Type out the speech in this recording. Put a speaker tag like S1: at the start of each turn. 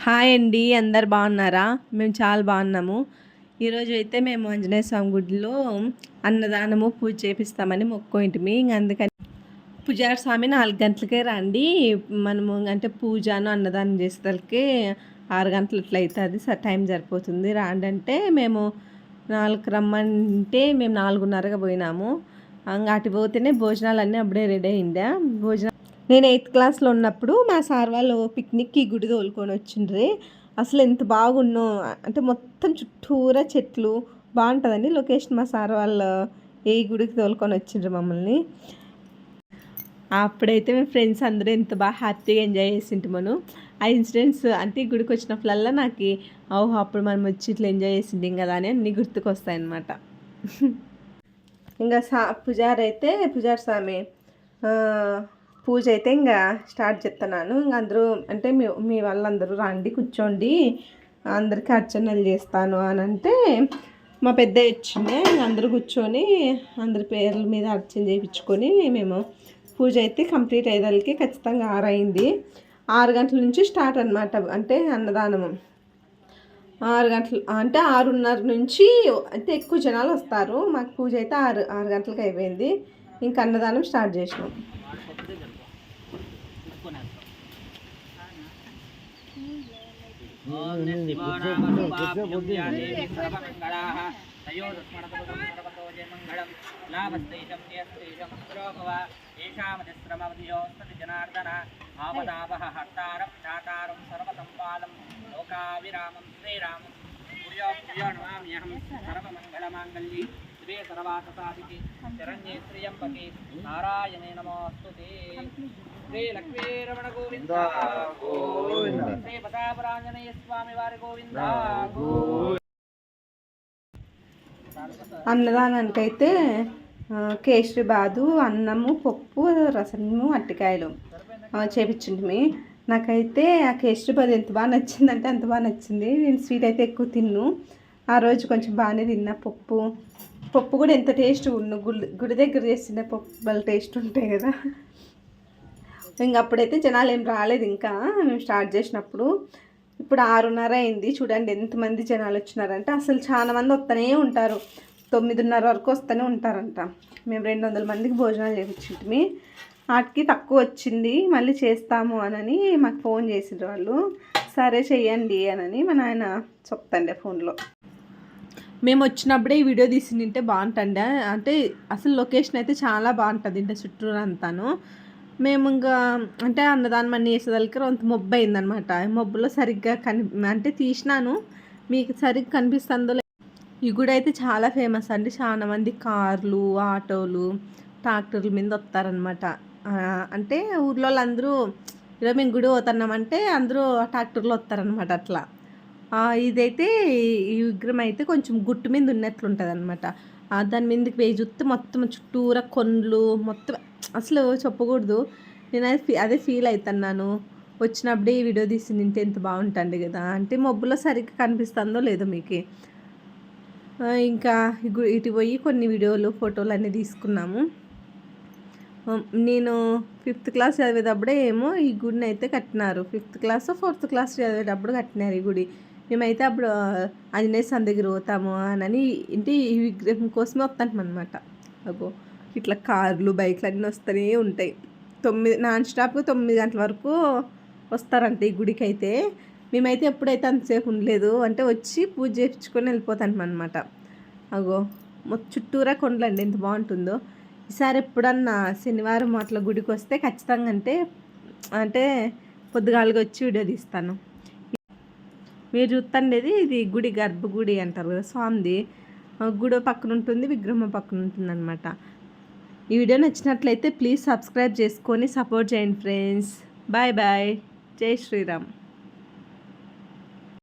S1: Hi అండి, అందరు బాగున్నారా? మేము చాలా బాగున్నాము. ఈరోజు అయితే మేము ఆంజనేయ స్వామి గుడిలో అన్నదానము పూజ చేపిస్తామని మొక్కోయింటిమి. అందుకని పూజారి స్వామి 4 గంటలకే రండి, మనము అంటే పూజను అన్నదానం చేసేసరికి 6 గంటలు ఇట్లా అవుతుంది, టైం సరిపోతుంది రాండి అంటే మేము 4 రమ్మంటే మేము 4:30గా పోయినాము. అటు పోతేనే భోజనాలన్నీ అప్పుడే రెడీ అయిందా. నేను 8th క్లాస్లో ఉన్నప్పుడు మా సార్ వాళ్ళు పిక్నిక్కి గుడి తోలుకొని వచ్చిండ్రి. అసలు ఎంత బాగున్నో అంటే మొత్తం చుట్టూరా చెట్లు బాగుంటుందండి లొకేషన్. మా సార్ వాళ్ళు ఏ గుడికి తోలుకొని వచ్చిండ్రు మమ్మల్ని. అప్పుడైతే మేము ఫ్రెండ్స్ అందరూ ఎంత బాగా హ్యాపీగా ఎంజాయ్ చేసింటామను. ఆ ఇన్సిడెంట్స్ అంటే ఈ గుడికి వచ్చినప్పుడల్లా నాకు ఓహో అప్పుడు మనం వచ్చి ఇట్లా ఎంజాయ్ చేసింటాం కదా అని అన్నీ గుర్తుకొస్తాయన్నమాట. ఇంకా పూజారి స్వామి పూజ అయితే ఇంకా స్టార్ట్ చేస్తున్నాను. ఇంక అందరూ అంటే మీ వాళ్ళందరూ రండి కూర్చోండి, అందరికీ అర్చనలు చేస్తాను అని అంటే మా పెద్ద వచ్చిండే. అందరూ కూర్చొని అందరి పేర్ల మీద అర్చన చేయించుకొని మేము పూజ అయితే కంప్లీట్ అయ్యేదానికి ఖచ్చితంగా 6 అయింది. 6 గంటల నుంచి స్టార్ట్ అనమాట. అంటే అన్నదానము 6 గంటలు అంటే 6:30 నుంచి అంటే ఎక్కువ జనాలు వస్తారు. మాకు పూజ అయితే 6 గంటలకు అయిపోయింది. ఇంకా అన్నదానం స్టార్ట్ చేసినాం.
S2: జనార్దన ఆపదాపహ హర్తారం దాతారం సర్వసంపాదం లోకావిరామం శ్రీరామం నమామ్యహం సర్వమంగళమాంగళ్యే శివే సర్వార్థసాధికే శరణ్యే త్ర్యంబకే నారాయణే నమోస్తుతే. శ్రీ లక్ష్మీరమణ గోవింద గోవింద, శ్రీ ప్రతాపరాంజనేయ స్వామి వారి గోవింద.
S1: అన్నదానానికైతే కేసరి బాదు, అన్నము, పప్పు, రసము, అరటికాయలు చేపించింది. నాకైతే ఆ కేసరి బాదు ఎంత బాగా నచ్చిందంటే అంత బాగా నచ్చింది. నేను స్వీట్ అయితే ఎక్కువ తిన్ను. ఆ రోజు కొంచెం బాగానే తిన్నా. పప్పు కూడా ఎంత టేస్ట్ ఉన్న గుడి దగ్గర చేసిన పప్పు వాళ్ళు టేస్ట్ ఉంటాయి కదా. ఇంక అప్పుడైతే జనాలు ఏం రాలేదు ఇంకా మేము స్టార్ట్ చేసినప్పుడు. ఇప్పుడు 6:30 అయింది. చూడండి ఎంతమంది జనాలు వచ్చినారంటే అసలు చాలా మంది వస్తూనే ఉంటారు. 9:30 వరకు వస్తూనే ఉంటారంట. మేము 200 మందికి భోజనాలు చేయించింటిమి. వాటికి తక్కువ వచ్చింది, మళ్ళీ చేస్తాము అని మాకు ఫోన్ చేసిండ్రు వాళ్ళు. సరే చెయ్యండి అని మా నాయన చెప్తాండే ఫోన్లో. మేము వచ్చినప్పుడే ఈ వీడియో తీసి తింటే బాగుంటుండే. అంటే అసలు లొకేషన్ అయితే చాలా బాగుంటుంది ఇంటి చుట్టూరు అంతాను. మేము ఇంకా అంటే అన్నదానం అన్నీ వేసేదానికి అంత మబ్బు అయిందనమాట. మబ్బులో సరిగ్గా అంటే తీసినాను, మీకు సరిగ్గా కనిపిస్తుందో. ఈ గుడి అయితే చాలా ఫేమస్ అండి. చాలా మంది కార్లు, ఆటోలు, ట్రాక్టర్ల మీద వస్తారనమాట. అంటే ఊర్లో అందరూ ఇలా మేము గుడి పోతున్నామంటే అందరూ ట్రాక్టర్లో వస్తారనమాట. అట్లా ఇదైతే ఈ విగ్రహం అయితే కొంచెం గుట్టు మీద ఉన్నట్లుంటుంది అనమాట. దాని మీదకి వేయి చూస్తే మొత్తం చుట్టూరా కొండలు మొత్తం అసలు చెప్పకూడదు. నేను అదే ఫీల్ అవుతున్నాను. వచ్చినప్పుడే ఈ వీడియో తీసి నింటే ఎంత బాగుంటుంది కదా. అంటే మబ్బులో సరిగ్గా కనిపిస్తుందో లేదో మీకు. ఇంకా ఇటు పోయి కొన్ని వీడియోలు ఫోటోలు అన్నీ తీసుకున్నాము. నేను 5th క్లాస్ చదివేటప్పుడే ఏమో ఈ గుడిని అయితే కట్టినారు. 5th క్లాస్ 4th క్లాస్ చదివేటప్పుడు కట్టినారు ఈ గుడి. మేమైతే అప్పుడు ఆంజనేయ స్వామి దగ్గర పోతాము అని ఇంటి ఈ విగ్రహం కోసమే వస్తాం అనమాట. అగో ఇట్లా కార్లు, బైక్లు అన్నీ వస్తూనే ఉంటాయి. నాన్ స్టాప్గా 9 గంటల వరకు వస్తారంట ఈ గుడికి అయితే. మేమైతే ఎప్పుడైతే అంతసేపు ఉండలేదు, అంటే వచ్చి పూజ చేయించుకొని వెళ్ళిపోతాం అనమాట. అగో చుట్టూరా కొండలండి, ఎంత బాగుంటుందో. ఈసారి ఎప్పుడన్నా శనివారం అట్లా గుడికి వస్తే ఖచ్చితంగా అంటే పొద్దుగాలుగా వచ్చి వీడియో తీస్తాను. మీరు చూస్తుండేది ఇది గుడి గర్భగుడి అంటారు కదా స్వామిది. గుడి పక్కన ఉంటుంది, విగ్రహం పక్కన ఉంటుంది అనమాట. ఈ వీడియో నచ్చినట్లయితే ప్లీజ్ సబ్స్క్రైబ్ చేసుకొని సపోర్ట్ చేయండి friends. Bye bye. Jai Sriram.